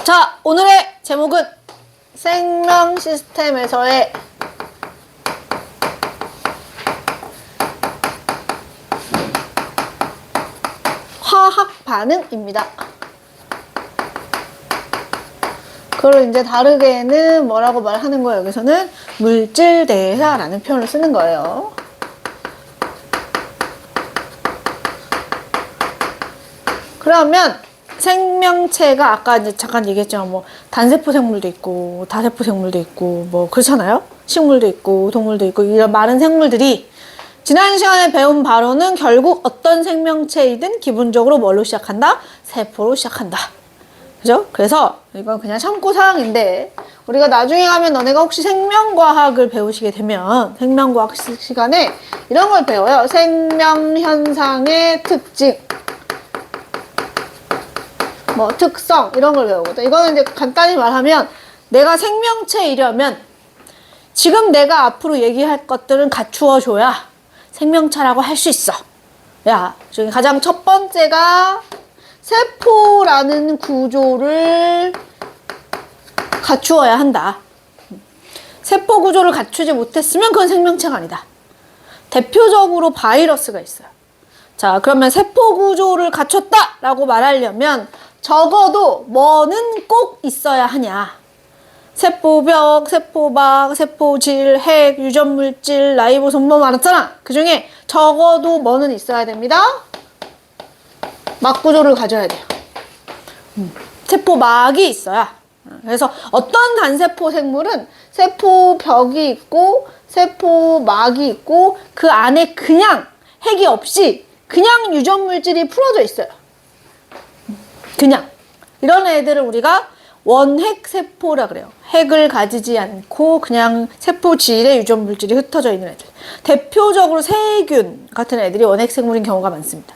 자, 오늘의 제목은 생명 시스템에서의 화학 반응입니다. 그걸 이제 다르게는 뭐라고 말하는 거예요? 여기서는 물질 대사라는 표현을 쓰는 거예요. 그러면 생명체가 아까 이제 잠깐 얘기했지만 뭐 단세포 생물도 있고 다세포 생물도 있고 뭐 그렇잖아요. 식물도 있고 동물도 있고 이런 많은 생물들이 지난 시간에 배운 바로는 결국 어떤 생명체이든 기본적으로 뭘로 시작한다? 세포로 시작한다. 그죠? 그래서 이건 그냥 참고사항인데 우리가 나중에 가면 너네가 혹시 생명과학을 배우시게 되면 생명과학 시간에 이런 걸 배워요. 생명현상의 특징, 뭐 특성 이런 걸 배우거든. 이거는 이제 간단히 말하면 내가 생명체이려면 지금 내가 앞으로 얘기할 것들은 갖추어 줘야 생명체라고 할 수 있어. 야, 중에 가장 첫 번째가 세포라는 구조를 갖추어야 한다. 세포 구조를 갖추지 못했으면 그건 생명체가 아니다. 대표적으로 바이러스가 있어요. 자, 그러면 세포 구조를 갖췄다라고 말하려면 적어도 뭐는 꼭 있어야 하냐. 세포벽, 세포막, 세포질, 핵, 유전물질, 라이보솜 뭐 많았잖아. 그 중에 적어도 뭐는 있어야 됩니다. 막 구조를 가져야 돼요. 세포막이 있어야. 그래서 어떤 단세포 생물은 세포벽이 있고 세포막이 있고 그 안에 그냥 핵이 없이 그냥 유전물질이 풀어져 있어요. 그냥. 이런 애들을 우리가 원핵세포라 그래요. 핵을 가지지 않고 그냥 세포질에 유전물질이 흩어져 있는 애들. 대표적으로 세균 같은 애들이 원핵생물인 경우가 많습니다.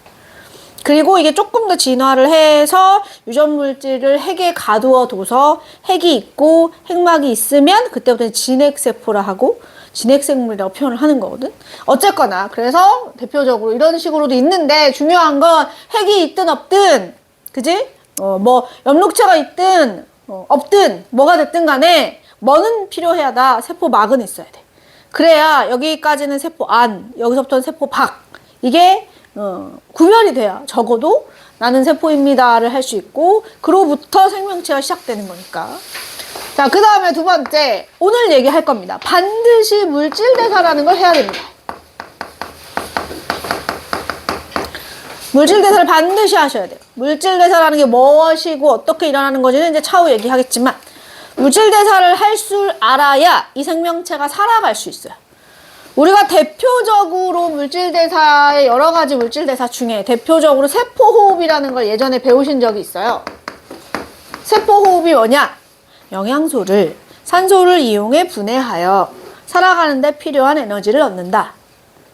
그리고 이게 조금 더 진화를 해서 유전물질을 핵에 가두어 둬서 핵이 있고 핵막이 있으면 그때부터는 진핵세포라 하고 진핵생물이라고 표현을 하는 거거든. 어쨌거나 그래서 대표적으로 이런 식으로도 있는데 중요한 건 핵이 있든 없든 그지? 뭐 엽록체가 있든 없든 뭐가 됐든 간에 뭐는 필요해야다. 세포막은 있어야 돼. 그래야 여기까지는 세포 안, 여기서부터는 세포 밖 이게 구별이 돼야 적어도 나는 세포입니다를 할 수 있고 그로부터 생명체가 시작되는 거니까. 자, 그 다음에 두 번째 오늘 얘기할 겁니다. 반드시 물질대사라는 걸 해야 됩니다. 물질대사를 반드시 하셔야 돼요. 물질대사라는 게 무엇이고 어떻게 일어나는 건지는 이제 차후 얘기하겠지만 물질대사를 할 줄 알아야 이 생명체가 살아갈 수 있어요. 우리가 대표적으로 물질대사의 여러 가지 물질대사 중에 대표적으로 세포호흡이라는 걸 예전에 배우신 적이 있어요. 세포호흡이 뭐냐? 영양소를 산소를 이용해 분해하여 살아가는 데 필요한 에너지를 얻는다.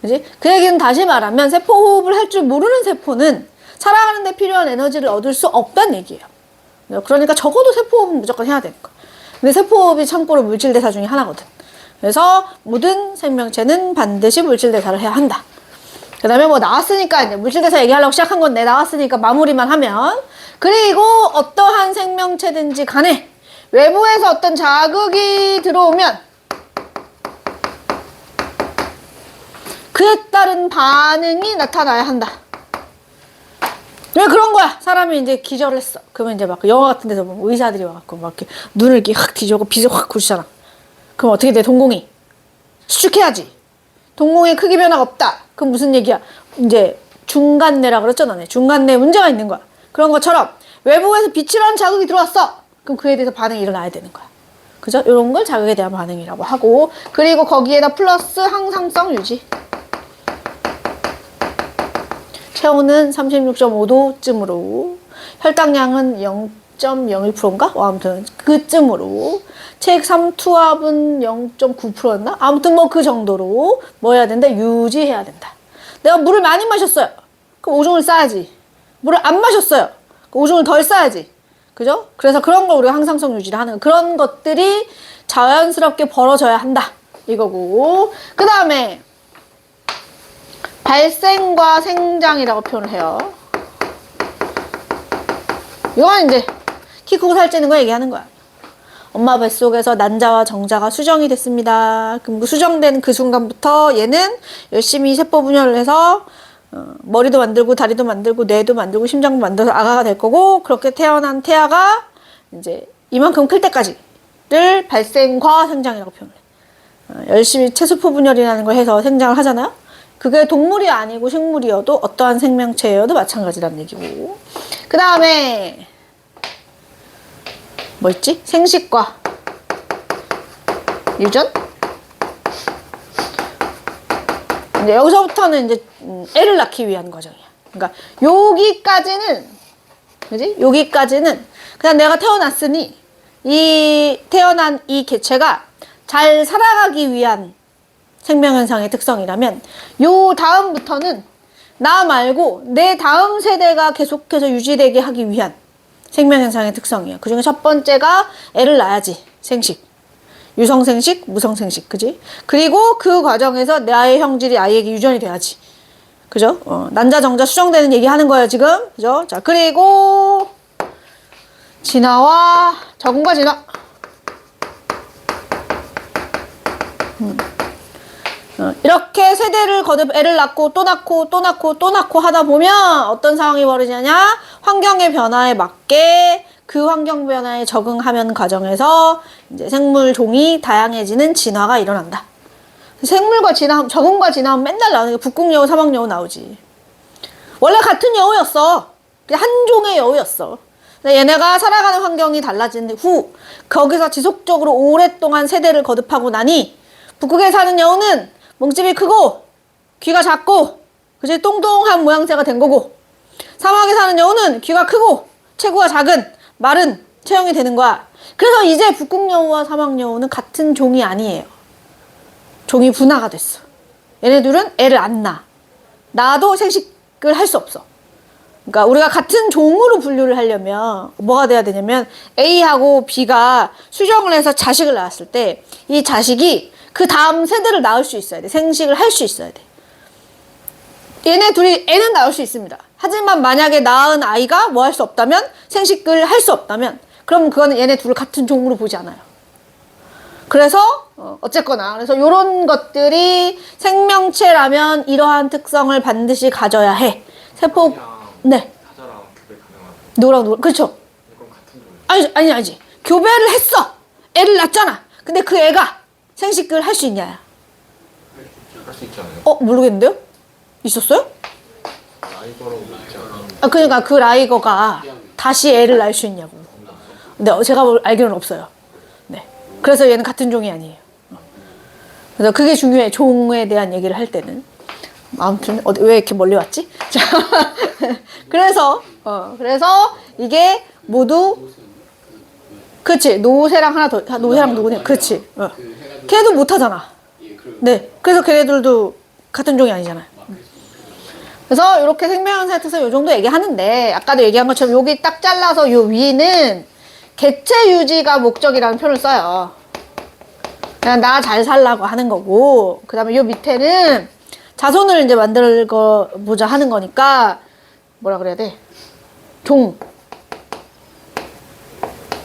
그지? 그 얘기는 다시 말하면 세포호흡을 할 줄 모르는 세포는 살아가는 데 필요한 에너지를 얻을 수 없다는 얘기예요. 그러니까 적어도 세포호흡은 무조건 해야 되는 거야. 근데 세포호흡이 참고로 물질대사 중에 하나거든. 그래서 모든 생명체는 반드시 물질대사를 해야 한다. 그 다음에 뭐 나왔으니까 이제 물질대사 얘기하려고 시작한 건데 나왔으니까 마무리만 하면 그리고 어떠한 생명체든지 간에 외부에서 어떤 자극이 들어오면 그에 따른 반응이 나타나야 한다. 왜 그런 거야? 사람이 이제 기절을 했어. 그러면 이제 막 영화 같은 데서 보면 의사들이 와갖고 막 이렇게 눈을 이렇게 확 뒤져고 빛을 확 구르잖아. 그럼 어떻게 돼? 동공이 수축해야지. 동공의 크기 변화가 없다. 그럼 무슨 얘기야? 이제 중간내라 그랬죠, 너네. 중간내에 문제가 있는 거야. 그런 것처럼 외부에서 빛이라는 자극이 들어왔어. 그럼 그에 대해서 반응이 일어나야 되는 거야. 그죠? 이런 걸 자극에 대한 반응이라고 하고 그리고 거기에다 플러스 항상성 유지. 체온은 36.5도쯤으로 혈당량은 0.01%인가? 아무튼 그쯤으로 체액삼투압은 0.9%였나? 아무튼 뭐 그 정도로 뭐 해야 된다? 유지해야 된다. 내가 물을 많이 마셨어요. 그럼 오줌을 싸야지. 물을 안 마셨어요. 그럼 오줌을 덜 싸야지. 그죠? 그래서 그런 걸 우리가 항상성 유지를 하는 그런 것들이 자연스럽게 벌어져야 한다. 이거고 그 다음에 발생과 생장이라고 표현을 해요. 이건 이제 키 크고 살찌는 거 얘기하는 거야. 엄마 뱃속에서 난자와 정자가 수정이 됐습니다. 그럼 그 수정된 그 순간부터 얘는 열심히 세포 분열을 해서 머리도 만들고 다리도 만들고 뇌도 만들고 심장도 만들어서 아가가 될 거고, 그렇게 태어난 태아가 이제 이만큼 클 때까지를 발생과 생장이라고 표현해. 열심히 체세포 분열이라는 걸 해서 생장을 하잖아요. 그게 동물이 아니고 식물이어도 어떠한 생명체여도 마찬가지라는 얘기고. 그 다음에 뭐 있지? 생식과 유전? 이제 여기서부터는 이제 애를 낳기 위한 과정이야. 그러니까 여기까지는, 그지? 여기까지는 그냥 내가 태어났으니 이 태어난 이 개체가 잘 살아가기 위한 생명현상의 특성이라면, 요 다음부터는 나 말고 내 다음 세대가 계속해서 유지되게 하기 위한 생명현상의 특성이에요. 그 중에 첫 번째가 애를 낳아야지. 생식. 유성생식, 무성생식. 그지? 그리고 그 과정에서 나의 형질이 아이에게 유전이 돼야지. 그죠? 난자, 정자 수정되는 얘기 하는 거예요, 지금. 그죠? 자, 그리고 진화와 적응과 진화. 이렇게 세대를 거듭 애를 낳고 또 낳고 또 낳고 또 낳고 하다 보면 어떤 상황이 벌어지냐냐? 환경의 변화에 맞게 그 환경 변화에 적응하는 과정에서 이제 생물 종이 다양해지는 진화가 일어난다. 생물과 진화, 적응과 진화하면 맨날 나오는 게 북극여우, 사막여우 나오지. 원래 같은 여우였어. 그냥 한 종의 여우였어. 근데 얘네가 살아가는 환경이 달라진 후 거기서 지속적으로 오랫동안 세대를 거듭하고 나니 북극에 사는 여우는 몸집이 크고 귀가 작고, 그치? 똥똥한 모양새가 된 거고, 사막에 사는 여우는 귀가 크고 체구가 작은 마른 체형이 되는 거야. 그래서 이제 북극여우와 사막여우는 같은 종이 아니에요. 종이 분화가 됐어. 얘네들은 애를 안 낳아. 낳아도 생식을 할 수 없어. 그러니까 우리가 같은 종으로 분류를 하려면 뭐가 돼야 되냐면, A하고 B가 수정을 해서 자식을 낳았을 때 이 자식이 그 다음 세대를 낳을 수 있어야 돼. 생식을 할 수 있어야 돼. 얘네 둘이 애는 낳을 수 있습니다. 하지만 만약에 낳은 아이가 뭐 할 수 없다면, 생식을 할 수 없다면, 그럼 그거는 얘네 둘을 같은 종으로 보지 않아요. 그래서 어쨌거나 그래서 이런 것들이 생명체라면 이러한 특성을 반드시 가져야 해. 세포. 네. 타자랑 교배 가능하다. 노랑 그렇죠. 이건 같은 종이야. 아니지. 교배를 했어. 애를 낳잖아. 근데 그 애가 생식을 할 수 있냐? 할 수 있지 않아요? 모르겠는데요? 있었어요? 라이버라고 있지 않아요? 그러니까 그 라이거가 다시 애를 낳을 수 있냐고. 근데 제가 알기로는 없어요. 네. 그래서 얘는 같은 종이 아니에요. 그래서 그게 중요해. 종에 대한 얘기를 할 때는. 아무튼 왜 이렇게 멀리 왔지? 자, 그래서 이게 모두, 그치? 노새랑 하나 더, 노새랑 누구냐? 그치? 걔도 못하잖아. 네. 그래서 걔네들도 같은 종이 아니잖아요. 그래서 이렇게 생명현상에 대해서 이 정도 얘기하는데, 아까도 얘기한 것처럼 여기 딱 잘라서 요 위는 개체 유지가 목적이라는 표현을 써요. 그냥 나 잘 살라고 하는 거고, 그 다음에 요 밑에는 자손을 이제 만들고자 하는 거니까, 뭐라 그래야 돼? 종.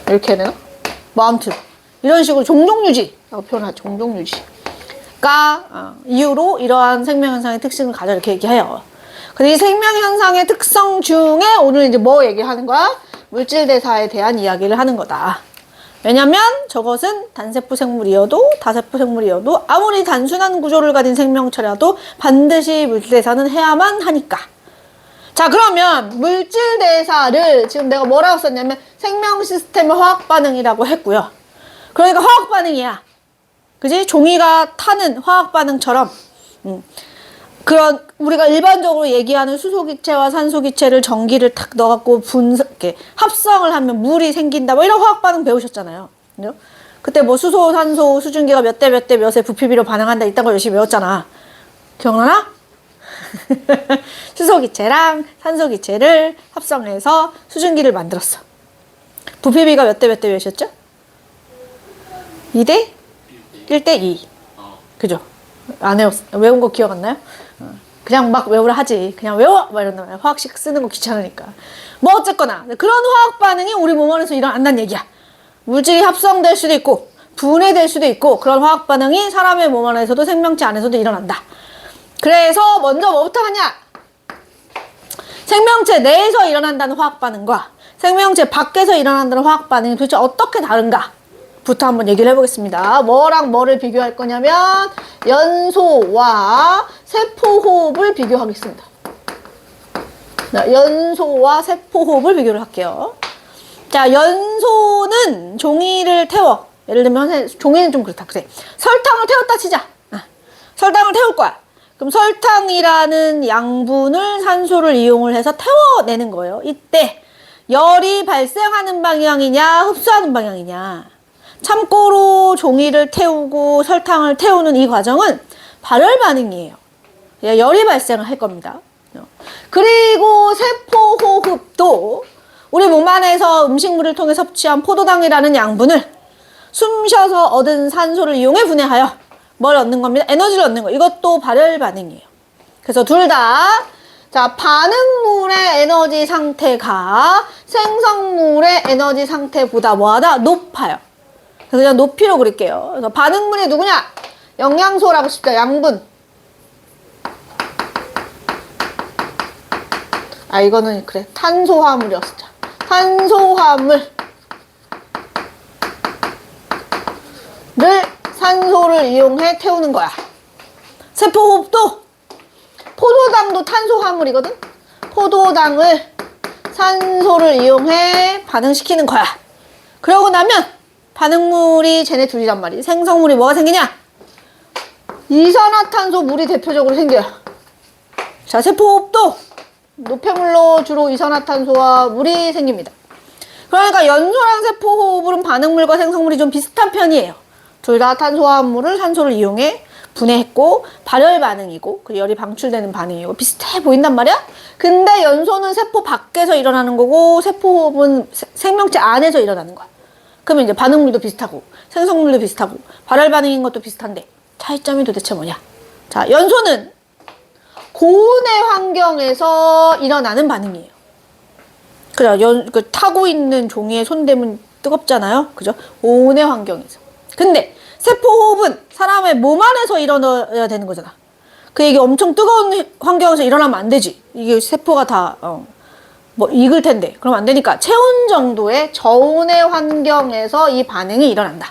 이렇게 해야 되나? 뭐 아무튼 이런 식으로 종종유지라고 표현하죠. 종종유지가 이유로 이러한 생명현상의 특징을 가져, 이렇게 얘기해요. 근데 이 생명현상의 특성 중에 오늘 이제 뭐 얘기하는 거야? 물질대사에 대한 이야기를 하는 거다. 왜냐면 저것은 단세포 생물이어도 다세포 생물이어도 아무리 단순한 구조를 가진 생명체라도 반드시 물질대사는 해야만 하니까. 자, 그러면 물질대사를 지금 내가 뭐라고 썼냐면 생명 시스템의 화학반응이라고 했고요. 그러니까 화학반응이야. 그지? 종이가 타는 화학반응처럼 그런 우리가 일반적으로 얘기하는 수소기체와 산소기체를 전기를 탁 넣어갖고 이렇게 합성을 하면 물이 생긴다, 뭐 이런 화학반응 배우셨잖아요. 그죠? 그때 뭐 수소, 산소, 수증기가 몇 대 몇 대 몇에 부피비로 반응한다, 이딴 거 열심히 배웠잖아. 기억나나? 수소기체랑 산소기체를 합성해서 수증기를 만들었어. 부피비가 몇 대 몇 대 몇이었죠? 2대 1대 2. 그죠? 안 외웠어. 외운 거 기억 안 나요? 그냥 막 외우라 하지. 그냥 외워! 막 이런단 말이야. 화학식 쓰는 거 귀찮으니까. 뭐 어쨌거나 그런 화학 반응이 우리 몸 안에서 일어난다는 얘기야. 물질이 합성될 수도 있고 분해될 수도 있고 그런 화학 반응이 사람의 몸 안에서도 생명체 안에서도 일어난다. 그래서 먼저 뭐부터 하냐? 생명체 내에서 일어난다는 화학 반응과 생명체 밖에서 일어난다는 화학 반응이 도대체 어떻게 다른가? 부터 한번 얘기를 해보겠습니다. 뭐랑 뭐를 비교할 거냐면 연소와 세포호흡을 비교하겠습니다. 연소와 세포호흡을 비교를 할게요. 자, 연소는 종이를 태워. 예를 들면 종이는 좀 그렇다. 그래. 설탕을 태웠다 치자. 설탕을 태울 거야. 그럼 설탕이라는 양분을 산소를 이용을 해서 태워내는 거예요. 이때 열이 발생하는 방향이냐 흡수하는 방향이냐. 참고로 종이를 태우고 설탕을 태우는 이 과정은 발열 반응이에요. 열이 발생을 할 겁니다. 그리고 세포호흡도 우리 몸 안에서 음식물을 통해 섭취한 포도당이라는 양분을 숨 쉬어서 얻은 산소를 이용해 분해하여 뭘 얻는 겁니다? 에너지를 얻는 거. 이것도 발열 반응이에요. 그래서 둘 다, 자, 반응물의 에너지 상태가 생성물의 에너지 상태보다 뭐하다? 높아요. 그래서 그냥 높이로 그릴게요. 그래서 반응물이 누구냐? 영양소라고 싶다. 양분. 아, 이거는 그래. 탄소화물이었어. 탄소화물을 산소를 이용해 태우는 거야. 세포호흡도 포도당도 탄소화물이거든. 포도당을 산소를 이용해 반응시키는 거야. 그러고 나면 반응물이 쟤네 둘이란 말이지. 생성물이 뭐가 생기냐? 이산화탄소 물이 대표적으로 생겨요. 자, 세포호흡도 노폐물로 주로 이산화탄소와 물이 생깁니다. 그러니까 연소랑 세포호흡은 반응물과 생성물이 좀 비슷한 편이에요. 둘 다 탄소화물을 산소를 이용해 분해했고 발열 반응이고 그 열이 방출되는 반응이고 비슷해 보인단 말이야? 근데 연소는 세포 밖에서 일어나는 거고 세포호흡은 생명체 안에서 일어나는 거야. 그러면 이제 반응물도 비슷하고 생성물도 비슷하고 발열 반응인 것도 비슷한데 차이점이 도대체 뭐냐? 자, 연소는 고온의 환경에서 일어나는 반응이에요. 그래, 타고 있는 종이에 손대면 뜨겁잖아요. 그죠? 고온의 환경에서. 근데 세포호흡은 사람의 몸 안에서 일어나야 되는 거잖아. 그 이게 엄청 뜨거운 환경에서 일어나면 안 되지. 이게 세포가 다 뭐 익을 텐데. 그럼 안 되니까 체온 정도의 저온의 환경에서 이 반응이 일어난다.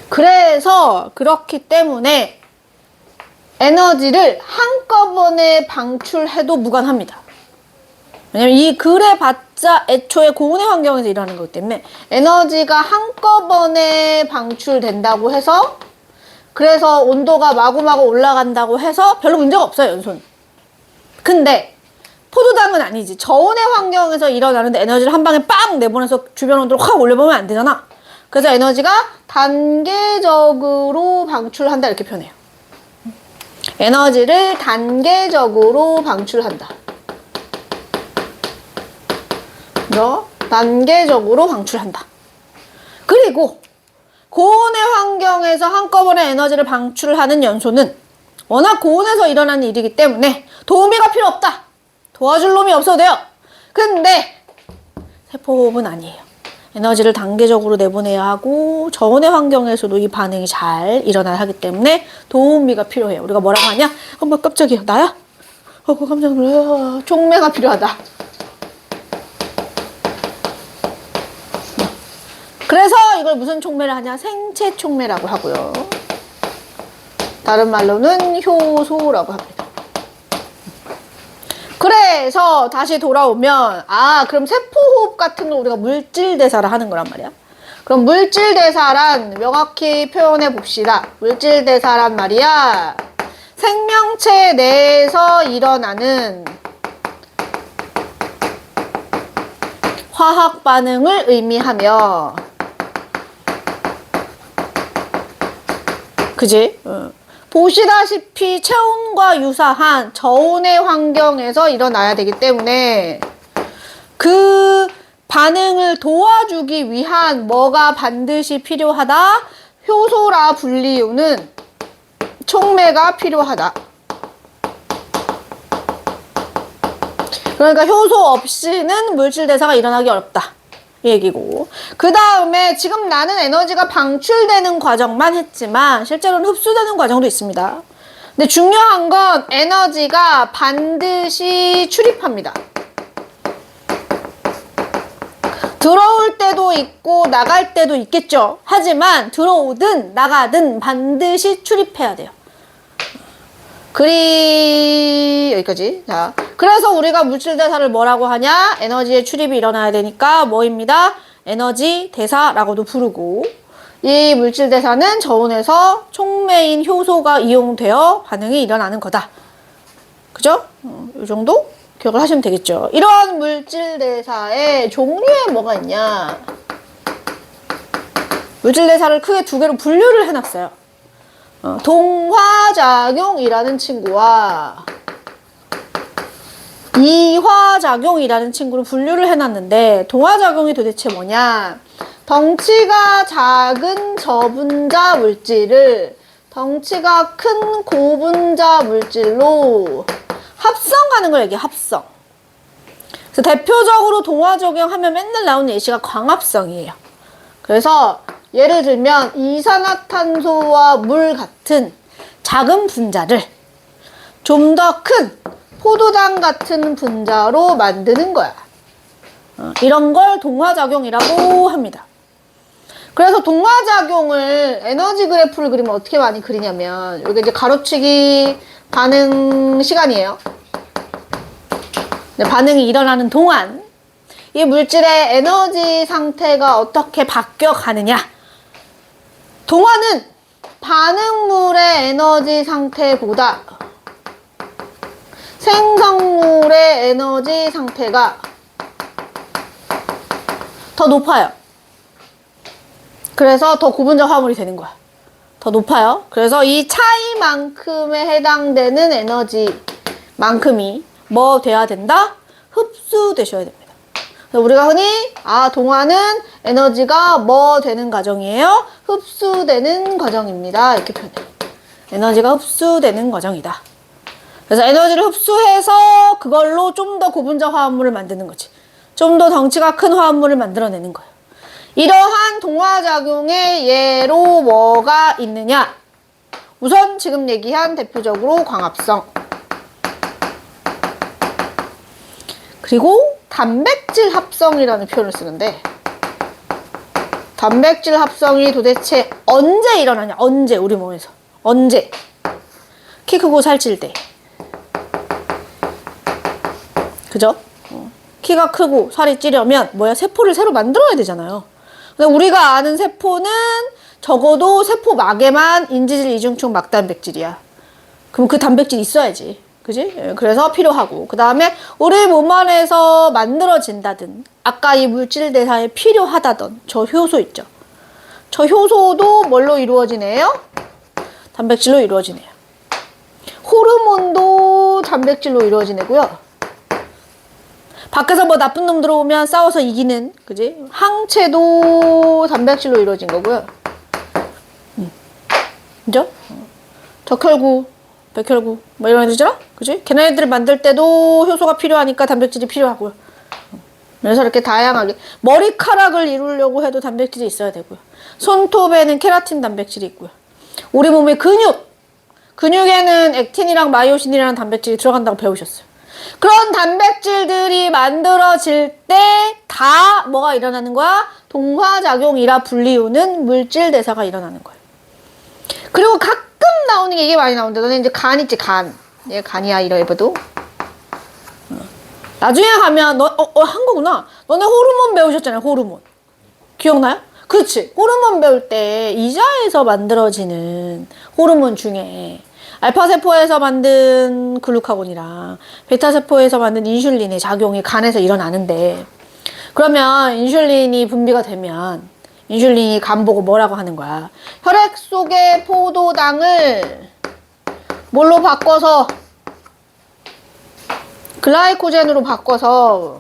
그래서 그렇기 때문에 에너지를 한꺼번에 방출해도 무관합니다. 왜냐면 이 그래 봤자 애초에 고온의 환경에서 일어나는 거기 때문에 에너지가 한꺼번에 방출된다고 해서 그래서 온도가 마구마구 올라간다고 해서 별로 문제가 없어요, 연소는. 근데 포도당은 아니지. 저온의 환경에서 일어나는데 에너지를 한 방에 빵 내보내서 주변 온도를 확 올려보면 안 되잖아. 그래서 에너지가 단계적으로 방출한다 이렇게 표현해요. 에너지를 단계적으로 방출한다. 단계적으로 방출한다. 그리고 고온의 환경에서 한꺼번에 에너지를 방출하는 연소는 워낙 고온에서 일어나는 일이기 때문에 도우미가 필요 없다. 도와줄 놈이 없어도 돼요. 근데 세포호흡은 아니에요. 에너지를 단계적으로 내보내야 하고 저온의 환경에서도 이 반응이 잘 일어나야 하기 때문에 도우미가 필요해요. 우리가 뭐라고 하냐? 엄마 깜짝이야. 나야? 깜짝 놀라요. 촉매가 필요하다. 그래서 이걸 무슨 촉매를 하냐? 생체 촉매라고 하고요. 다른 말로는 효소라고 합니다. 그래서 다시 돌아오면 그럼 세포호흡 같은 걸 우리가 물질대사를 하는 거란 말이야. 그럼 물질대사란 명확히 표현해 봅시다. 물질대사란 말이야. 생명체 내에서 일어나는 화학 반응을 의미하며 그지? 보시다시피 체온과 유사한 저온의 환경에서 일어나야 되기 때문에 그 반응을 도와주기 위한 뭐가 반드시 필요하다? 효소라 분리우는 촉매가 필요하다. 그러니까 효소 없이는 물질 대사가 일어나기 어렵다. 이 얘기고. 그 다음에 지금 나는 에너지가 방출되는 과정만 했지만 실제로는 흡수되는 과정도 있습니다. 근데 중요한 건 에너지가 반드시 출입합니다. 들어올 때도 있고 나갈 때도 있겠죠. 하지만 들어오든 나가든 반드시 출입해야 돼요. 여기까지. 자, 그래서 우리가 물질 대사를 뭐라고 하냐? 에너지의 출입이 일어나야 되니까 뭐입니다? 에너지 대사라고도 부르고, 이 물질 대사는 저온에서 촉매인 효소가 이용되어 반응이 일어나는 거다. 그죠? 이 정도 기억을 하시면 되겠죠. 이런 물질 대사의 종류에 뭐가 있냐? 물질 대사를 크게 두 개로 분류를 해놨어요. 동화작용이라는 친구와 이화작용이라는 친구를 분류를 해놨는데, 동화작용이 도대체 뭐냐? 덩치가 작은 저분자 물질을 덩치가 큰 고분자 물질로 합성하는 걸 얘기해, 합성. 그래서 대표적으로 동화작용 하면 맨날 나오는 예시가 광합성이에요. 그래서 예를 들면 이산화탄소와 물 같은 작은 분자를 좀 더 큰 포도당 같은 분자로 만드는 거야. 이런 걸 동화작용이라고 합니다. 그래서 동화작용을 에너지 그래프를 그리면 어떻게 많이 그리냐면, 여기 이제 가로치기 반응 시간이에요. 반응이 일어나는 동안 이 물질의 에너지 상태가 어떻게 바뀌어 가느냐. 동화는 반응물의 에너지 상태보다 생성물의 에너지 상태가 더 높아요. 그래서 더 고분자 화물이 되는 거야. 더 높아요. 그래서 이 차이만큼에 해당되는 에너지만큼이 뭐 돼야 된다? 흡수되셔야 됩니다. 우리가 흔히 동화는 에너지가 뭐 되는 과정이에요? 흡수되는 과정입니다. 이렇게 표현해요. 에너지가 흡수되는 과정이다. 그래서 에너지를 흡수해서 그걸로 좀 더 고분자 화합물을 만드는 거지. 좀 더 덩치가 큰 화합물을 만들어내는 거예요. 이러한 동화작용의 예로 뭐가 있느냐? 우선 지금 얘기한 대표적으로 광합성, 그리고 단백질 합성이라는 표현을 쓰는데, 단백질 합성이 도대체 언제 일어나냐? 언제? 우리 몸에서 언제? 키 크고 살찔 때. 그죠? 키가 크고 살이 찌려면 뭐야? 세포를 새로 만들어야 되잖아요. 근데 우리가 아는 세포는 적어도 세포막에만 인지질 이중축 막단백질이야. 그럼 그 단백질이 있어야지. 그지? 그래서 필요하고, 그 다음에 우리 몸 안에서 만들어진다든 아까 이 물질 대사에 필요하다던 저 효소 있죠. 저 효소도 뭘로 이루어지네요? 단백질로 이루어지네요. 호르몬도 단백질로 이루어지네고요. 밖에서 뭐 나쁜 놈 들어오면 싸워서 이기는, 그지? 항체도 단백질로 이루어진 거고요. 그죠? 적혈구, 백혈구 뭐 이런 애들이잖아? 그지? 걔네들을 만들 때도 효소가 필요하니까 단백질이 필요하고요. 그래서 이렇게 다양하게 머리카락을 이루려고 해도 단백질이 있어야 되고요. 손톱에는 케라틴 단백질이 있고요. 우리 몸의 근육에는 액틴이랑 마이오신이라는 단백질이 들어간다고 배우셨어요. 그런 단백질들이 만들어질 때 다 뭐가 일어나는 거야? 동화작용이라 불리우는 물질 대사가 일어나는 거예요. 그리고 가끔 나오는 게 이게 많이 나오는데, 너네 이제 간 있지, 간. 얘 간이야, 이래봐도. 나중에 가면, 한 거구나. 너네 호르몬 배우셨잖아요, 호르몬. 기억나요? 그렇지. 호르몬 배울 때 이자에서 만들어지는 호르몬 중에 알파세포에서 만든 글루카곤이랑 베타세포에서 만든 인슐린의 작용이 간에서 일어나는데, 그러면 인슐린이 분비가 되면 인슐린이 간 보고 뭐라고 하는 거야? 혈액 속의 포도당을 뭘로 바꿔서, 글라이코젠으로 바꿔서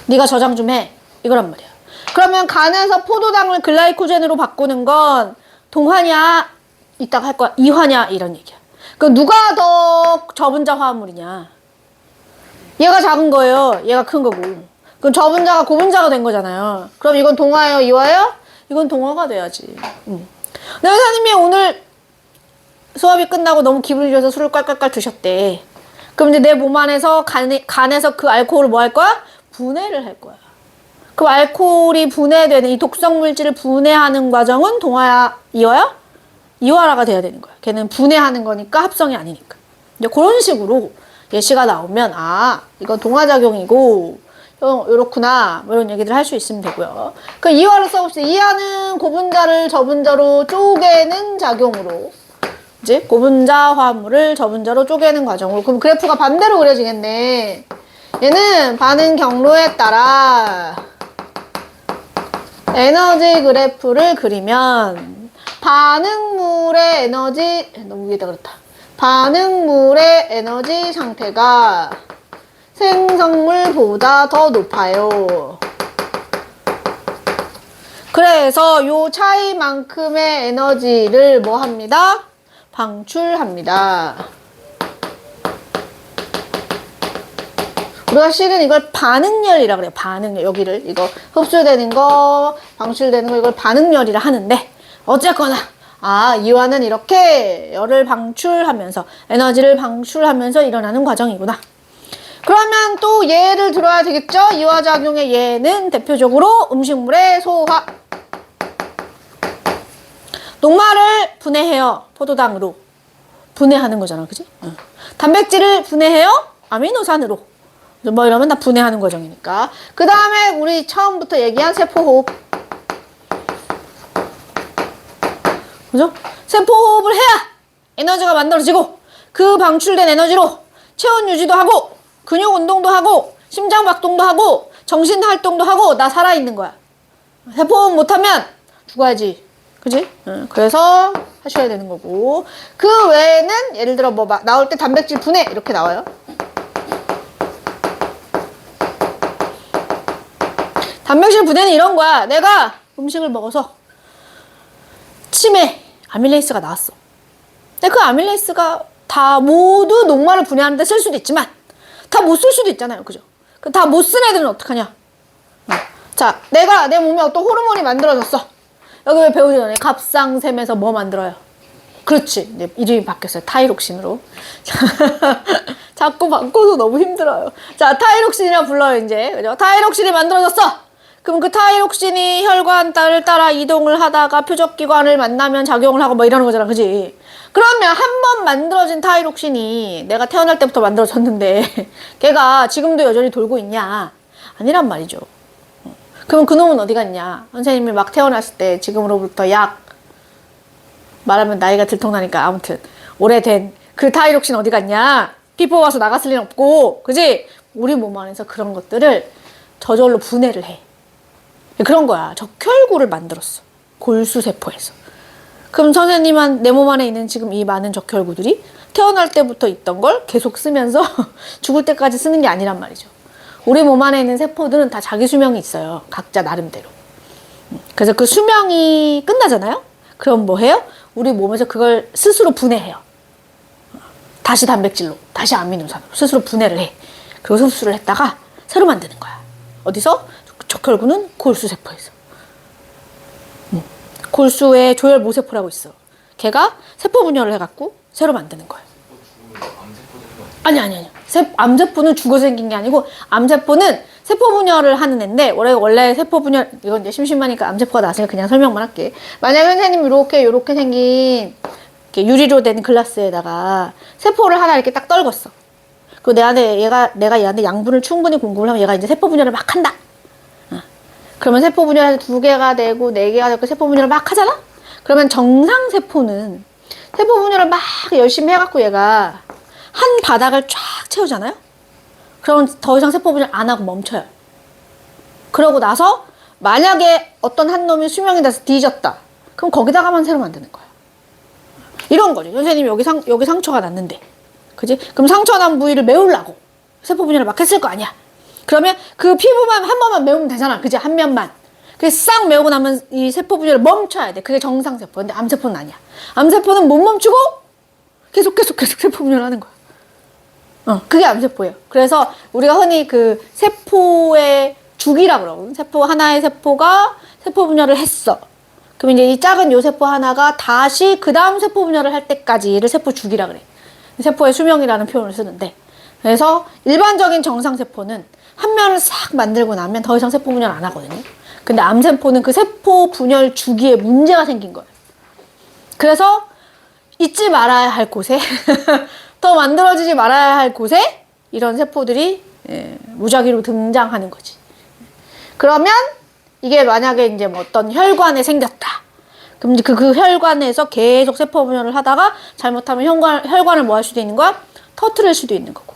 네가 저장 좀 해. 이거란 말이야. 그러면 간에서 포도당을 글라이코젠으로 바꾸는 건 동화냐? 이따가 할 거야. 이화냐? 이런 얘기야. 그 누가 더 저분자 화합물이냐? 얘가 작은 거예요. 얘가 큰 거고. 그럼 저분자가 고분자가 된 거잖아요. 그럼 이건 동화예요? 이화예요? 이건 동화가 돼야지. 네, 선생님이 오늘 수업이 끝나고 너무 기분이 좋아서 술을 깔깔깔 드셨대. 그럼 이제 내 몸 안에서 간에서 그 알코올을 뭐 할 거야? 분해를 할 거야. 그럼 알코올이 분해되는 이 독성 물질을 분해하는 과정은 동화야? 이화야? 이화라가 돼야 되는 거야. 걔는 분해하는 거니까 합성이 아니니까. 이제 그런 식으로 예시가 나오면 아 이건 동화작용이고 요렇구나 뭐 이런 얘기들 할 수 있으면 되고요. 그 이화로 써봅시다. 이하는 고분자를 저분자로 쪼개는 작용으로 이제 고분자 화합물을 저분자로 쪼개는 과정으로 그럼 그래프가 반대로 그려지겠네. 얘는 반응 경로에 따라 에너지 그래프를 그리면 반응물의 에너지 너무 위에다 그렇다. 반응물의 에너지 상태가 생성물보다 더 높아요. 그래서 요 차이만큼의 에너지를 뭐 합니다? 방출합니다. 우리가 실은 이걸 반응열이라 그래요. 반응열. 여기를 이거 흡수되는 거, 방출되는 거 이걸 반응열이라 하는데 어쨌거나 이화는 이렇게 열을 방출하면서 에너지를 방출하면서 일어나는 과정이구나. 그러면 또 예를 들어야 되겠죠? 이화작용의 예는 대표적으로 음식물의 소화. 녹말을 분해해요. 포도당으로. 분해하는 거잖아. 그지? 단백질을 분해해요. 아미노산으로. 뭐 이러면 다 분해하는 과정이니까. 그 다음에 우리 처음부터 얘기한 세포호흡. 그죠? 세포호흡을 해야 에너지가 만들어지고 그 방출된 에너지로 체온 유지도 하고 근육 운동도 하고 심장 박동도 하고 정신 활동도 하고 나 살아있는 거야. 세포호흡 못하면 죽어야지. 그지? 그래서 하셔야 되는 거고 그 외에는 예를 들어 뭐 나올 때 단백질 분해 이렇게 나와요. 단백질 분해는 이런 거야. 내가 음식을 먹어서 침에 아밀레이스가 나왔어. 근데 그 아밀레이스가 다 모두 녹말을 분해하는데 쓸 수도 있지만 다 못 쓸 수도 있잖아요. 그죠? 다 못 쓴 애들은 어떡하냐? 자, 내가 내 몸에 어떤 호르몬이 만들어졌어. 여기 왜 배우기 전에 갑상샘에서 뭐 만들어요? 그렇지. 이제 이름이 바뀌었어요. 타이록신으로. 자꾸 바꿔도 너무 힘들어요. 자, 타이록신이라 불러요, 이제. 그죠? 타이록신이 만들어졌어. 그럼 그 타이록신이 혈관을 따라 이동을 하다가 표적기관을 만나면 작용을 하고 뭐 이러는 거잖아. 그지? 그러면 한 번 만들어진 타이록신이 내가 태어날 때부터 만들어졌는데 걔가 지금도 여전히 돌고 있냐? 아니란 말이죠. 그럼 그놈은 어디 갔냐? 선생님이 막 태어났을 때 지금으로부터 약 말하면 나이가 들통나니까 아무튼 오래된 그 타이록신 어디 갔냐? 피 뽑아서 나갔을 리는 없고 그지? 우리 몸 안에서 그런 것들을 저절로 분해를 해. 그런 거야. 적혈구를 만들었어. 골수세포에서. 그럼 선생님한 내 몸 안에 있는 지금 이 많은 적혈구들이 태어날 때부터 있던 걸 계속 쓰면서 죽을 때까지 쓰는 게 아니란 말이죠. 우리 몸 안에 있는 세포들은 다 자기 수명이 있어요. 각자 나름대로. 그래서 그 수명이 끝나잖아요. 그럼 뭐 해요? 우리 몸에서 그걸 스스로 분해해요. 다시 단백질로, 다시 아미노산으로 스스로 분해를 해. 그리고 흡수를 했다가 새로 만드는 거야. 어디서? 적혈구는 골수세포에서. 골수에 조혈 모세포라고 있어. 걔가 세포 분열을 해갖고 새로 만드는 거야. 아니. 암세포는 죽어 생긴 게 아니고 암세포는 세포 분열을 하는 애인데 원래 세포 분열 이건 이제 심심하니까 암세포가 나왔으니까 그냥 설명만 할게. 만약에 선생님 요렇게 생긴 이렇게 유리로 된 글라스에다가 세포를 하나 이렇게 딱 떨궜어. 그리고 내가 얘한테 양분을 충분히 공급을 하면 얘가 이제 세포 분열을 막 한다. 그러면 세포 분열에서 2개가 되고 4개가 되고 세포 분열을 막 하잖아? 그러면 정상 세포는 세포 분열을 막 열심히 해갖고 얘가 한 바닥을 쫙 채우잖아요? 그러면 더 이상 세포 분열 안 하고 멈춰요. 그러고 나서 만약에 어떤 한 놈이 수명이 돼서 뒤졌다. 그럼 거기다가만 새로 만드는 거야. 이런 거죠. 선생님이 여기 상처가 났는데. 그지? 그럼 상처 난 부위를 메우려고 세포 분열을 막 했을 거 아니야? 그러면 그 피부만 한 번만 메우면 되잖아. 그지? 한 면만. 그래서 싹 메우고 나면 이 세포 분열을 멈춰야 돼. 그게 정상세포. 근데 암세포는 아니야. 암세포는 못 멈추고 계속 세포 분열하는 거야. 그게 암세포예요. 그래서 우리가 흔히 그 세포의 주기라 그러거든. 세포 하나의 세포가 세포 분열을 했어. 그럼 이제 이 작은 요 세포 하나가 다시 그 다음 세포 분열을 할 때까지를 세포 주기라 그래. 세포의 수명이라는 표현을 쓰는데, 그래서 일반적인 정상세포는 한 면을 싹 만들고 나면 더 이상 세포 분열 안 하거든요. 근데 암세포는 그 세포 분열 주기에 문제가 생긴 거예요. 그래서 잊지 말아야 할 곳에 더 만들어지지 말아야 할 곳에 이런 세포들이 무작위로 등장하는 거지. 그러면 이게 만약에 이제 뭐 어떤 혈관에 생겼다. 그럼 이제 그 혈관에서 계속 세포 분열을 하다가 잘못하면 혈관을 뭐 할 수도 있는 거야? 터트릴 수도 있는 거고.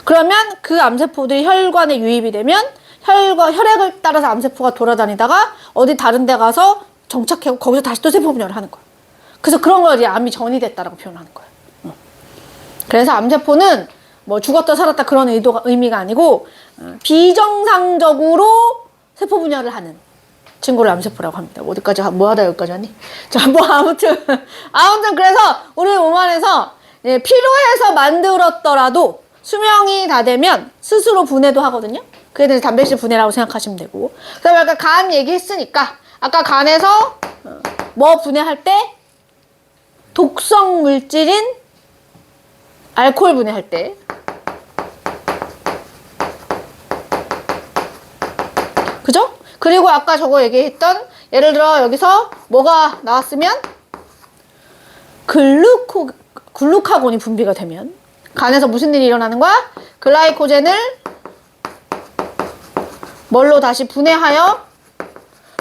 그러면 그 암세포들이 혈관에 유입이 되면 혈액을 따라서 암세포가 돌아다니다가 어디 다른 데 가서 정착하고 거기서 다시 또 세포 분열을 하는 거야. 그래서 그런 걸 이제 암이 전이 됐다라고 표현하는 거야. 그래서 암세포는 뭐 죽었다 살았다 그런 의미가 아니고 비정상적으로 세포 분열을 하는 친구를 암세포라고 합니다. 어디까지 뭐 하다 여기까지 하니? 자, 뭐 아무튼 그래서 우리 몸 안에서 필요해서 만들었더라도 수명이 다 되면 스스로 분해도 하거든요. 그에 대해서 단백질 분해라고 생각하시면 되고. 그다음에 아까 간 얘기했으니까 아까 간에서 뭐 분해할 때 독성 물질인 알코올 분해할 때 그죠? 그리고 아까 저거 얘기했던 예를 들어 여기서 뭐가 나왔으면 글루카곤이 분비가 되면 간에서 무슨 일이 일어나는 거야? 글라이코젠을 뭘로 다시 분해하여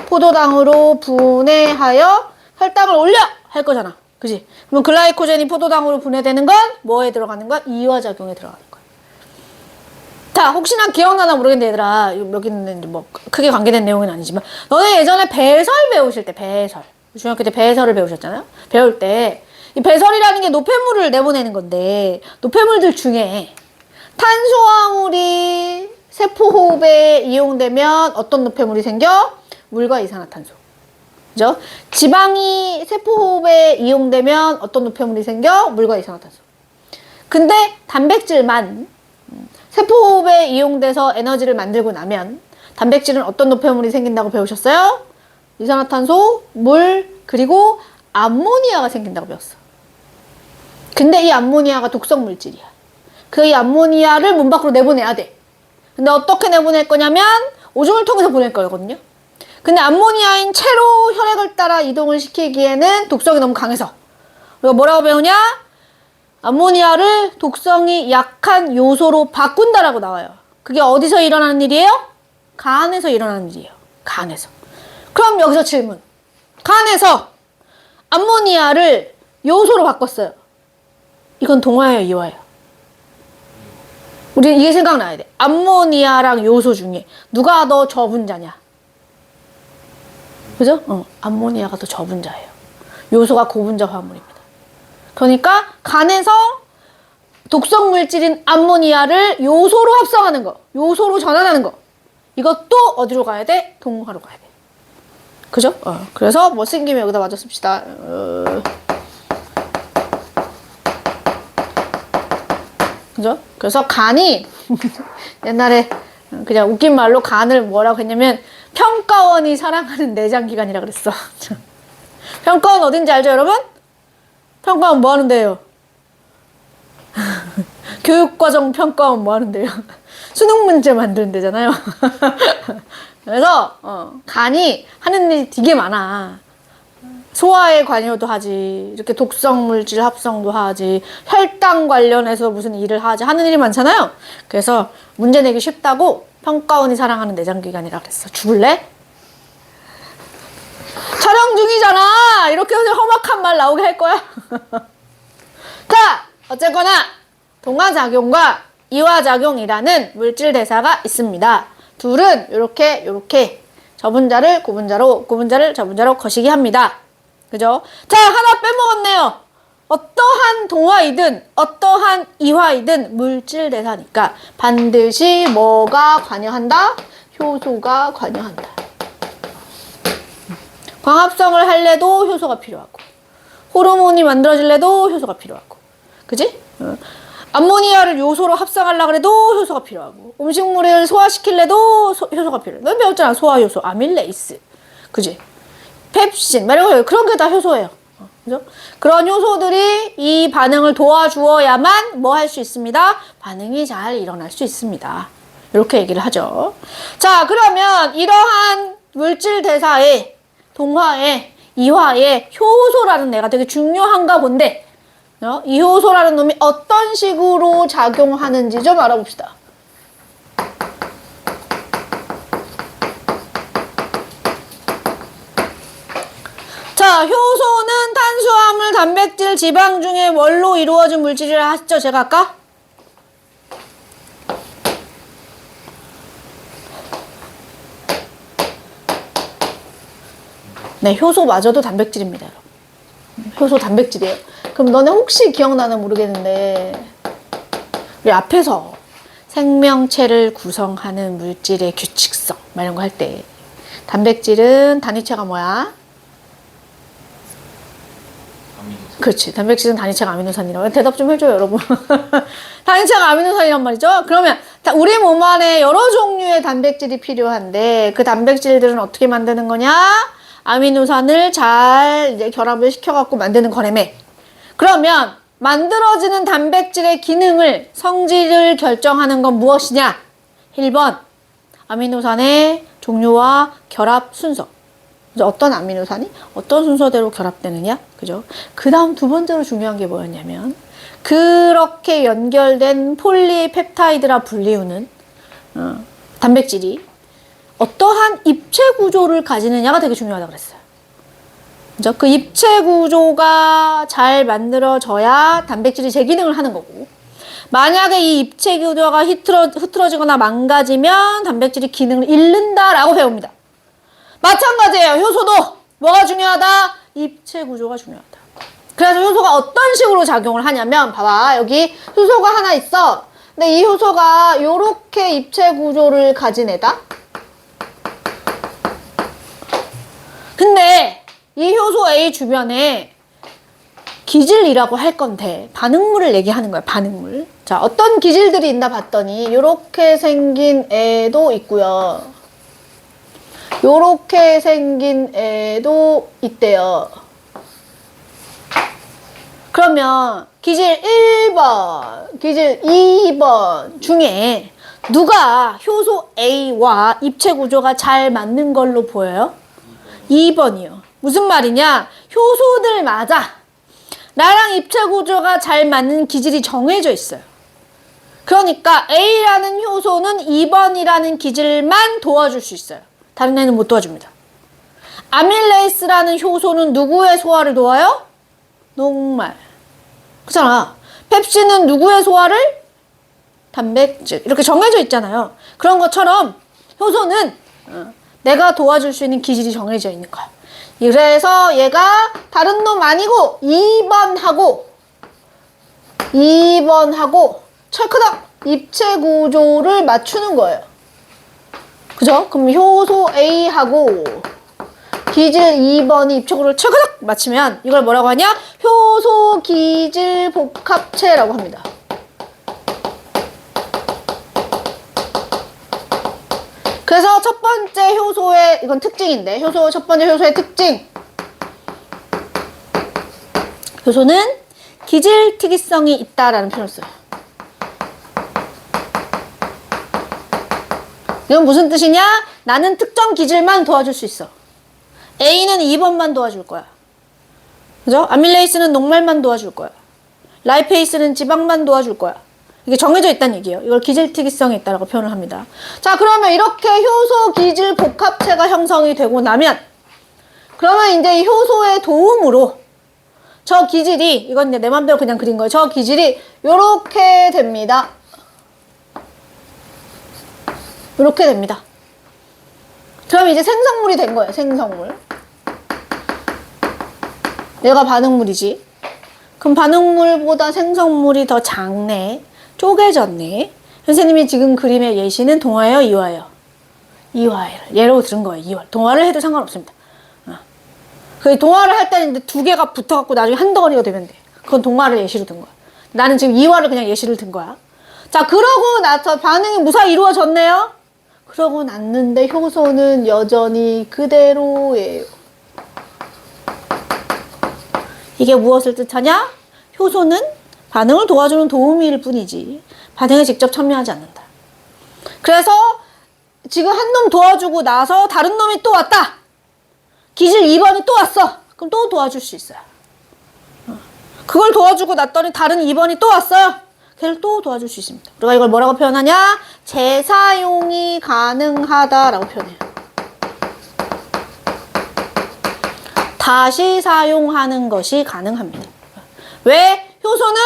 포도당으로 분해하여 혈당을 올려 할 거잖아. 그지? 그럼 글라이코젠이 포도당으로 분해되는 건 뭐에 들어가는 거야? 이화작용에 들어가는 거야. 자, 혹시나 기억나나 모르겠는데 얘들아, 여기는 뭐 크게 관계된 내용은 아니지만 너네 예전에 배설 배우실 때 배설 중학교 때 배설을 배우셨잖아요. 배울 때 이 배설이라는 게 노폐물을 내보내는 건데 노폐물들 중에 탄수화물이 세포호흡에 이용되면 어떤 노폐물이 생겨? 물과 이산화탄소. 그죠? 지방이 세포호흡에 이용되면 어떤 노폐물이 생겨? 물과 이산화탄소. 근데 단백질만 세포호흡에 이용돼서 에너지를 만들고 나면 단백질은 어떤 노폐물이 생긴다고 배우셨어요? 이산화탄소, 물, 그리고 암모니아가 생긴다고 배웠어. 근데 이 암모니아가 독성 물질이야. 그 이 암모니아를 몸 밖으로 내보내야 돼. 근데 어떻게 내보낼 거냐면 오줌을 통해서 보낼 거거든요. 근데 암모니아인 채로 혈액을 따라 이동을 시키기에는 독성이 너무 강해서 우리가 뭐라고 배우냐? 암모니아를 독성이 약한 요소로 바꾼다라고 나와요. 그게 어디서 일어나는 일이에요? 간에서 일어나는 일이에요. 간에서. 그럼 여기서 질문. 간에서 암모니아를 요소로 바꿨어요. 이건 동화예요, 이화예요? 우리 이게 생각나야 돼. 암모니아랑 요소 중에 누가 더 저분자냐? 그죠? 암모니아가 더 저분자예요. 요소가 고분자 화합물입니다. 그러니까 간에서 독성 물질인 암모니아를 요소로 합성하는 거, 요소로 전환하는 거. 이것도 어디로 가야 돼? 동화로 가야 돼. 그죠? 그래서 뭐 쓴 김에 여기다 마저 씁시다. 그죠? 그래서 간이 옛날에 그냥 웃긴 말로 간을 뭐라고 했냐면 평가원이 사랑하는 내장기관이라 그랬어. 평가원 어딘지 알죠, 여러분? 평가원 뭐 하는데요? 교육과정 평가원 뭐 하는데요? 수능 문제 만드는 데잖아요. 그래서 간이 하는 일이 되게 많아. 소화에 관여도 하지, 이렇게 독성 물질 합성도 하지, 혈당 관련해서 무슨 일을 하지, 하는 일이 많잖아요. 그래서 문제 내기 쉽다고 평가원이 사랑하는 내장기관이라 그랬어. 죽을래? 촬영 중이잖아. 이렇게 험악한 말 나오게 할 거야. 자, 어쨌거나 동화작용과 이화작용이라는 물질 대사가 있습니다. 둘은 이렇게 저분자를 고분자로, 고분자를 저분자로 거시기 합니다. 그죠? 자, 하나 빼먹었네요. 어떠한 동화이든 어떠한 이화이든 물질 대사니까 반드시 뭐가 관여한다? 효소가 관여한다. 광합성을 할래도 효소가 필요하고, 호르몬이 만들어질래도 효소가 필요하고. 그지? 암모니아를 요소로 합성하려고 해도 효소가 필요하고. 음식물을 소화시킬래도 효소가 필요해. 너 배웠잖아. 소화효소, 아밀레이스. 그지? 펩신, 그런 게 다 효소예요. 그죠? 그런 효소들이 이 반응을 도와주어야만 뭐 할 수 있습니다? 반응이 잘 일어날 수 있습니다. 이렇게 얘기를 하죠. 자, 그러면 이러한 물질 대사의 동화에 이화에 효소라는 애가 되게 중요한가 본데, 이 효소라는 놈이 어떤 식으로 작용하는지 좀 알아봅시다. 자, 효소는 탄수화물, 단백질, 지방 중에 뭘로 이루어진 물질이라 했죠, 제가 아까? 네, 효소마저도 단백질입니다, 여러분. 효소 단백질이에요. 그럼 너네 혹시 기억나나 모르겠는데, 우리 앞에서 생명체를 구성하는 물질의 규칙성, 막 이런 거 할 때, 단백질은 단위체가 뭐야? 그렇지. 단백질은 단위체가 아미노산이라고. 대답 좀 해줘요, 여러분. 단위체가 아미노산이란 말이죠. 그러면 우리 몸 안에 여러 종류의 단백질이 필요한데 그 단백질들은 어떻게 만드는 거냐? 아미노산을 잘 이제 결합을 시켜갖고 만드는 거라며. 그러면 만들어지는 단백질의 기능을, 성질을 결정하는 건 무엇이냐? 1번, 아미노산의 종류와 결합 순서. 어떤 아미노산이 어떤 순서대로 결합되느냐, 그죠? 그 다음 두 번째로 중요한 게 뭐였냐면, 그렇게 연결된 폴리펩타이드라 불리우는 단백질이 어떠한 입체 구조를 가지느냐가 되게 중요하다고 그랬어요. 그죠? 그 입체 구조가 잘 만들어져야 단백질이 제 기능을 하는 거고, 만약에 이 입체 구조가 흐트러지거나 망가지면 단백질이 기능을 잃는다라고 배웁니다. 마찬가지예요. 효소도 뭐가 중요하다? 입체 구조가 중요하다. 그래서 효소가 어떤 식으로 작용을 하냐면, 봐봐, 여기 효소가 하나 있어. 근데 이 효소가 요렇게 입체 구조를 가진 애다. 근데 이 효소 A 주변에 기질이라고 할 건데 반응물을 얘기하는 거야. 반응물. 자, 어떤 기질들이 있나 봤더니 요렇게 생긴 애도 있고요, 요렇게 생긴 애도 있대요. 그러면 기질 1번, 기질 2번 중에 누가 효소 A와 입체 구조가 잘 맞는 걸로 보여요? 2번이요. 무슨 말이냐? 효소들마다 나랑 입체 구조가 잘 맞는 기질이 정해져 있어요. 그러니까 A라는 효소는 2번이라는 기질만 도와줄 수 있어요. 다른 애는 못 도와줍니다. 아밀레이스라는 효소는 누구의 소화를 도와요? 녹말. 그렇잖아. 펩신은 누구의 소화를? 단백질. 이렇게 정해져 있잖아요. 그런 것처럼 효소는 내가 도와줄 수 있는 기질이 정해져 있는 거야. 그래서 얘가 다른 놈 아니고 2번하고 철크덕 입체 구조를 맞추는 거예요. 그죠? 그럼 효소 A하고 기질 2번이 입체 구조를 철크덕 맞추면 이걸 뭐라고 하냐? 효소 기질 복합체라고 합니다. 그래서 첫 번째 효소의, 이건 특징인데, 첫 번째 효소의 특징. 효소는 기질 특이성이 있다라는 표현을 써요. 이건 무슨 뜻이냐? 나는 특정 기질만 도와줄 수 있어. A는 2번만 도와줄 거야. 그죠? 아밀레이스는 녹말만 도와줄 거야. 라이페이스는 지방만 도와줄 거야. 이게 정해져 있다는 얘기예요. 이걸 기질 특이성이 있다라고 표현을 합니다. 자, 그러면 이렇게 효소 기질 복합체가 형성이 되고 나면, 그러면 이제 이 효소의 도움으로 저 기질이, 이건 이제 내 맘대로 그냥 그린 거예요. 저 기질이 요렇게 됩니다. 이렇게 됩니다. 그럼 이제 생성물이 된 거예요. 생성물. 얘가 반응물이지. 그럼 반응물보다 생성물이 더 작네. 쪼개졌네. 선생님이 지금 그림의 예시는 동화예요, 이화예요? 이화예요. 예로 들은 거예요. 이화. 동화를 해도 상관없습니다. 그 동화를 할 때는 이제 두 개가 붙어갖고 나중에 한 덩어리가 되면 돼. 그건 동화를 예시로 든 거야. 나는 지금 이화를 그냥 예시를 든 거야. 자, 그러고 나서 반응이 무사히 이루어졌네요. 그러고 났는데 효소는 여전히 그대로예요. 이게 무엇을 뜻하냐? 효소는 반응을 도와주는 도우미일 뿐이지 반응에 직접 참여하지 않는다. 그래서 지금 한 놈 도와주고 나서 다른 놈이 또 왔다. 기질 2번이 또 왔어. 그럼 또 도와줄 수 있어요. 그걸 도와주고 났더니 다른 2번이 또 왔어요. 걔를 또 도와줄 수 있습니다. 우리가 이걸 뭐라고 표현하냐? 재사용이 가능하다라고 표현해요. 다시 사용하는 것이 가능합니다. 왜? 효소는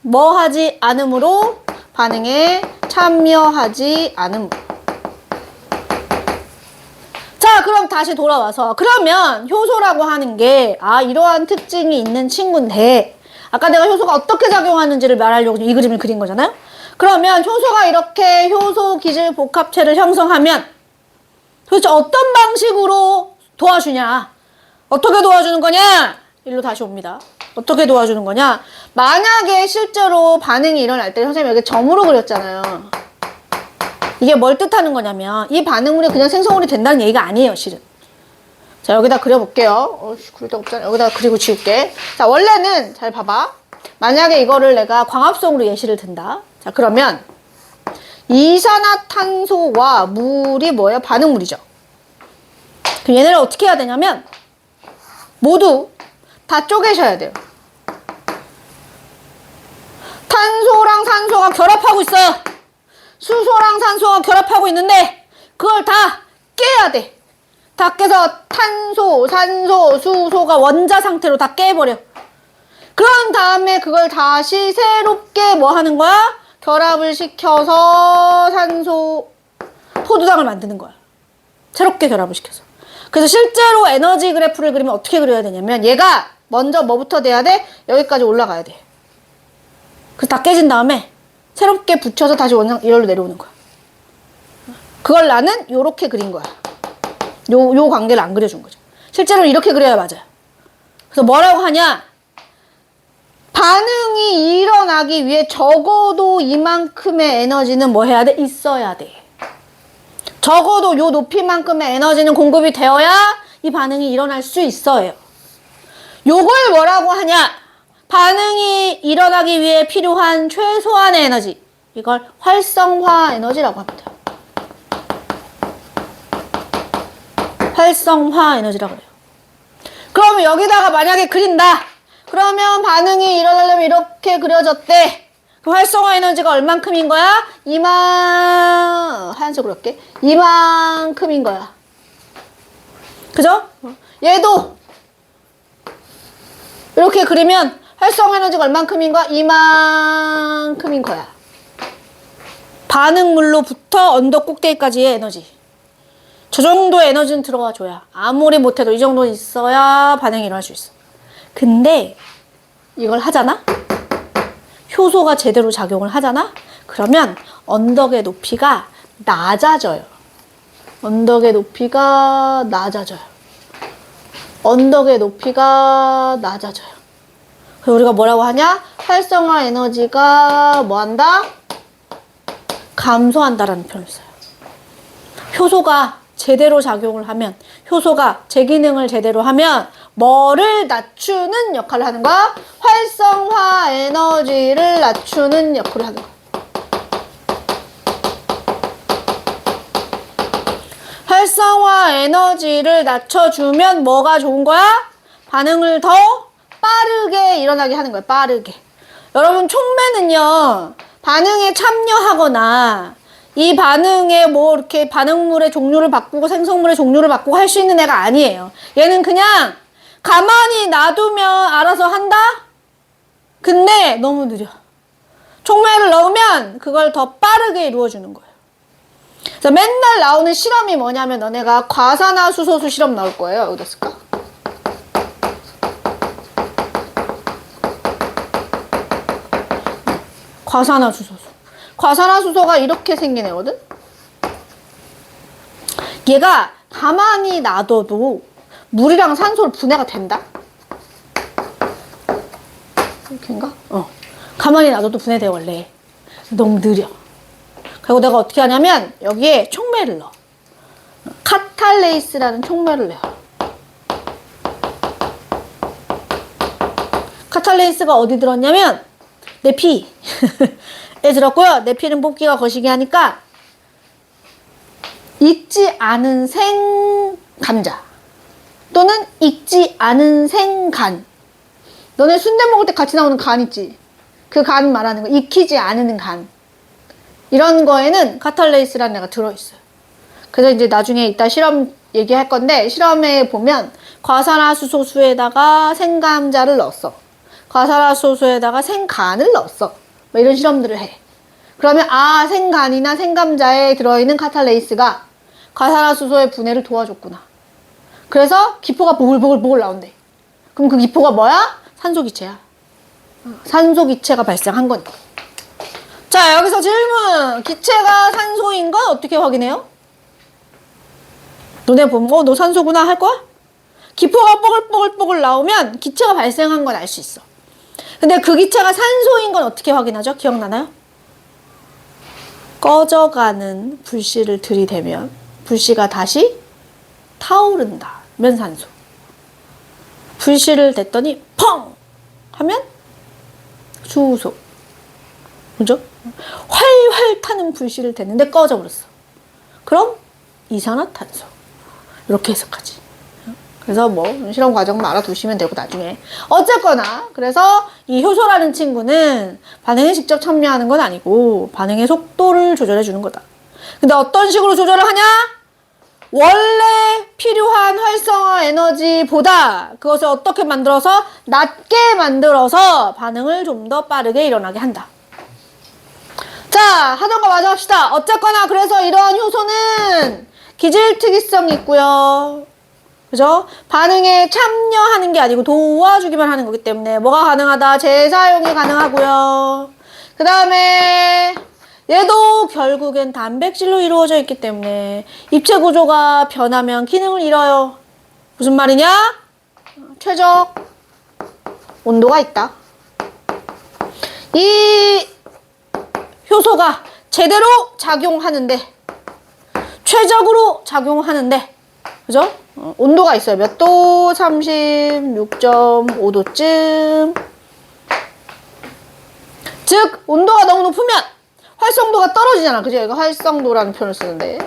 뭐 하지 않으므로 반응에 참여하지 않으므로. 자, 그럼 다시 돌아와서 그러면 효소라고 하는 게 이러한 특징이 있는 친구인데 아까 내가 효소가 어떻게 작용하는지를 말하려고 이 그림을 그린 거잖아요. 그러면 효소가 이렇게 효소 기질 복합체를 형성하면 도대체 어떤 방식으로 도와주냐? 어떻게 도와주는 거냐? 일로 다시 옵니다. 어떻게 도와주는 거냐? 만약에 실제로 반응이 일어날 때 선생님이 여기 점으로 그렸잖아요. 이게 뭘 뜻하는 거냐면 이 반응물이 그냥 생성물이 된다는 얘기가 아니에요, 실은. 자, 여기다 그려볼게요. 그릴 데가 없잖아. 여기다 그리고 지울게. 자, 원래는 잘 봐봐. 만약에 이거를 내가 광합성으로 예시를 든다. 자, 그러면 이산화탄소와 물이 뭐예요? 반응물이죠. 그럼 얘네를 어떻게 해야 되냐면 모두 다 쪼개셔야 돼요. 탄소랑 산소가 결합하고 있어요. 수소랑 산소가 결합하고 있는데 그걸 다 깨야 돼. 다 깨서 탄소, 산소, 수소가 원자 상태로 다 깨버려. 그런 다음에 그걸 다시 새롭게 뭐 하는 거야? 결합을 시켜서 산소 포도당을 만드는 거야. 새롭게 결합을 시켜서. 그래서 실제로 에너지 그래프를 그리면 어떻게 그려야 되냐면 얘가 먼저 뭐부터 돼야 돼? 여기까지 올라가야 돼. 그래서 다 깨진 다음에 새롭게 붙여서 다시 원상 이걸로 내려오는 거야. 그걸 나는 요렇게 그린 거야. 요 관계를 안 그려준 거죠. 실제로 이렇게 그려야 맞아요. 그래서 뭐라고 하냐? 반응이 일어나기 위해 적어도 이만큼의 에너지는 뭐 해야 돼? 있어야 돼. 적어도 요 높이만큼의 에너지는 공급이 되어야 이 반응이 일어날 수 있어요. 요걸 뭐라고 하냐? 반응이 일어나기 위해 필요한 최소한의 에너지. 이걸 활성화 에너지라고 합니다. 활성화 에너지라고 해요. 그러면 여기다가 만약에 그린다. 그러면 반응이 일어나려면 이렇게 그려졌대. 그 활성화 에너지가 얼만큼인 거야? 하얀색으로 할게. 이만큼인 거야. 그죠? 얘도 이렇게 그리면 활성화 에너지가 얼만큼인 거야? 이만큼인 거야. 반응물로부터 언덕 꼭대기까지의 에너지. 저 정도의 에너지는 들어와 줘야 아무리 못해도 이 정도는 있어야 반응이 일어날 수 있어. 근데 이걸 하잖아? 효소가 제대로 작용을 하잖아? 그러면 언덕의 높이가 낮아져요. 언덕의 높이가 낮아져요. 언덕의 높이가 낮아져요. 그래서 우리가 뭐라고 하냐? 활성화 에너지가 뭐 한다? 감소한다라는 표현을 써요. 효소가 제대로 작용을 하면, 효소가 제 기능을 제대로 하면 뭐를 낮추는 역할을 하는 거야? 활성화 에너지를 낮추는 역할을 하는 거야. 활성화 에너지를 낮춰주면 뭐가 좋은 거야? 반응을 더 빠르게 일어나게 하는 거야. 빠르게. 여러분, 촉매는요, 반응에 참여하거나 이 반응에 뭐 이렇게 반응물의 종류를 바꾸고 생성물의 종류를 바꾸고 할 수 있는 애가 아니에요. 얘는 그냥 가만히 놔두면 알아서 한다? 근데 너무 느려. 촉매를 넣으면 그걸 더 빠르게 이루어주는 거예요. 그래서 맨날 나오는 실험이 뭐냐면 너네가 과산화수소수 실험 나올 거예요. 어디다 쓸까? 과산화수소수. 과산화수소가 이렇게 생긴 애거든? 얘가 가만히 놔둬도 물이랑 산소로 분해가 된다? 이렇게인가? 가만히 놔둬도 분해돼 원래. 너무 느려. 그리고 내가 어떻게 하냐면 여기에 촉매를 넣어. 카탈레이스라는 촉매를 넣어. 카탈레이스가 어디 들었냐면 내 피에 들었고요. 내 피는 뽑기가 거시기 하니까 익지 않은 생감자 또는 익지 않은 생간. 너네 순대 먹을 때 같이 나오는 간 있지? 그 간 말하는 거. 익히지 않은 간. 이런 거에는 카탈레이스라는 애가 들어있어요. 그래서 이제 나중에 이따 실험 얘기할 건데, 실험에 보면 과산화수소수에다가 생감자를 넣었어. 과산화수소에다가 생간을 넣었어. 뭐 이런 실험들을 해. 그러면 생간이나 생감자에 들어있는 카탈레이스가 과산화수소의 분해를 도와줬구나. 그래서 기포가 보글보글 나온대. 그럼 그 기포가 뭐야? 산소기체야. 산소기체가 발생한 거니까. 자, 여기서 질문. 기체가 산소인 건 어떻게 확인해요? 너네 보면 너 산소구나 할 거야? 기포가 뽀글뽀글 나오면 기체가 발생한 건 알 수 있어. 근데 그 기체가 산소인 건 어떻게 확인하죠? 기억나나요? 꺼져가는 불씨를 들이대면 불씨가 다시 타오른다. 면 산소. 불씨를 댔더니 펑! 하면 수소. 그죠? 활활 타는 불씨를 댔는데 꺼져버렸어. 그럼 이산화탄소. 이렇게 해석하지. 그래서 뭐 실험 과정만 알아두시면 되고 나중에. 어쨌거나 그래서 이 효소라는 친구는 반응에 직접 참여하는 건 아니고 반응의 속도를 조절해 주는 거다. 근데 어떤 식으로 조절을 하냐? 원래 필요한 활성화 에너지보다 그것을 어떻게 만들어서 낮게 만들어서 반응을 좀 더 빠르게 일어나게 한다. 자, 하던 거 마저 합시다. 어쨌거나 그래서 이러한 효소는 기질특이성이 있고요. 그죠? 반응에 참여하는 게 아니고 도와주기만 하는 거기 때문에 뭐가 가능하다? 재사용이 가능하고요. 그 다음에 얘도 결국엔 단백질로 이루어져 있기 때문에 입체 구조가 변하면 기능을 잃어요. 무슨 말이냐? 최적 온도가 있다. 이 효소가 제대로 작용하는데, 최적으로 작용하는데, 그죠? 온도가 있어요. 몇 도? 36.5도쯤. 즉, 온도가 너무 높으면 활성도가 떨어지잖아. 그죠? 이거 활성도라는 표현을 쓰는데.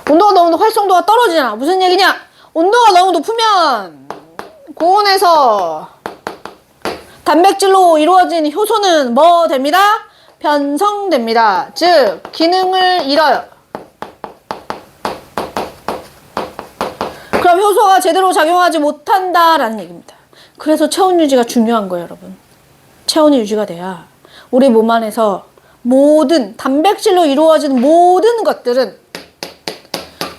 온도가 너무 높으면 활성도가 떨어지잖아. 무슨 얘기냐? 온도가 너무 높으면 고온에서 단백질로 이루어진 효소는 뭐 됩니다? 변성됩니다. 즉, 기능을 잃어요. 그럼 효소가 제대로 작용하지 못한다라는 얘기입니다. 그래서 체온 유지가 중요한 거예요, 여러분. 체온이 유지가 돼야 우리 몸 안에서 모든 단백질로 이루어진 모든 것들은,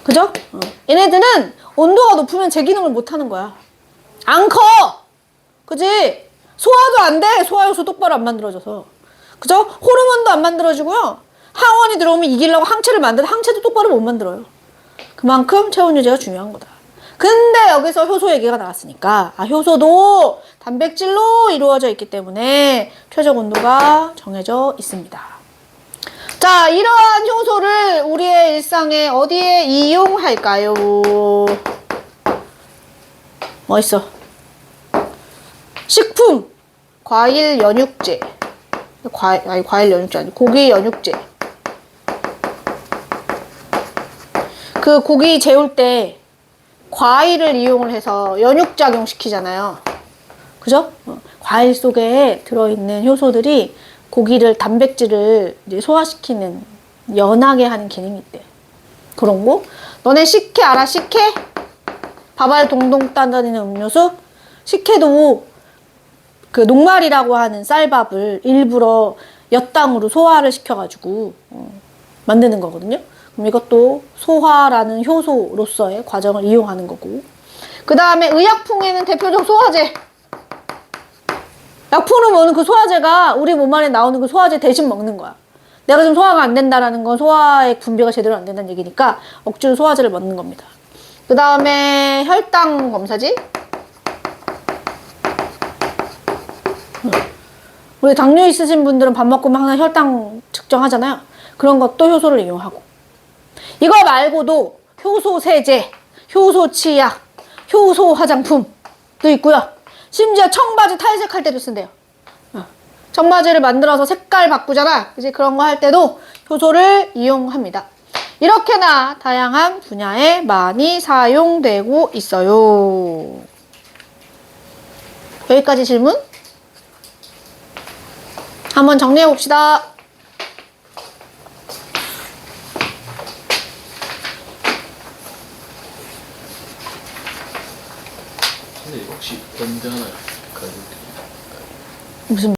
그죠? 얘네들은 온도가 높으면 제 기능을 못 하는 거야. 안 커! 그지? 소화도 안 돼. 소화효소 똑바로 안 만들어져서. 그죠? 호르몬도 안 만들어지고요. 항원이 들어오면 이기려고 항체를 만들어 항체도 똑바로 못 만들어요. 그만큼 체온 유지가 중요한 거다. 근데 여기서 효소 얘기가 나왔으니까 효소도 단백질로 이루어져 있기 때문에 최적 온도가 정해져 있습니다. 자, 이러한 효소를 우리의 일상에 어디에 이용할까요? 뭐 있어? 식품, 과일 연육제. 과일 연육제 아니고 고기 연육제. 그 고기 재울 때 과일을 이용을 해서 연육작용 시키잖아요. 그죠? 과일 속에 들어있는 효소들이 고기를, 단백질을 이제 소화시키는, 연하게 하는 기능이 있대. 그런 거? 너네 식혜 알아? 식혜? 밥알 동동 따다니는 음료수? 식혜도 그 녹말이라고 하는 쌀밥을 일부러 엿당으로 소화를 시켜가지고 만드는 거거든요. 그럼 이것도 소화라는 효소로서의 과정을 이용하는 거고. 그 다음에 의약품에는 대표적 소화제. 약품으로 먹는 그 소화제가 우리 몸 안에 나오는 그 소화제 대신 먹는 거야. 내가 지금 소화가 안 된다라는 건 소화의 분비가 제대로 안 된다는 얘기니까 억지로 소화제를 먹는 겁니다. 그 다음에 하나의 혈당 검사지. 우리 당뇨 있으신 분들은 밥 먹고 항상 혈당 측정하잖아요. 그런 것도 효소를 이용하고. 이거 말고도 효소 세제, 효소 치약, 효소 화장품도 있고요. 심지어 청바지 탈색할 때도 쓴대요. 청바지를 만들어서 색깔 바꾸잖아. 이제 그런 거 할 때도 효소를 이용합니다. 이렇게나 다양한 분야에 많이 사용되고 있어요. 여기까지 질문? 한번 정리해 봅시다. 근데 혹시 언제 하나요? 가격? 무슨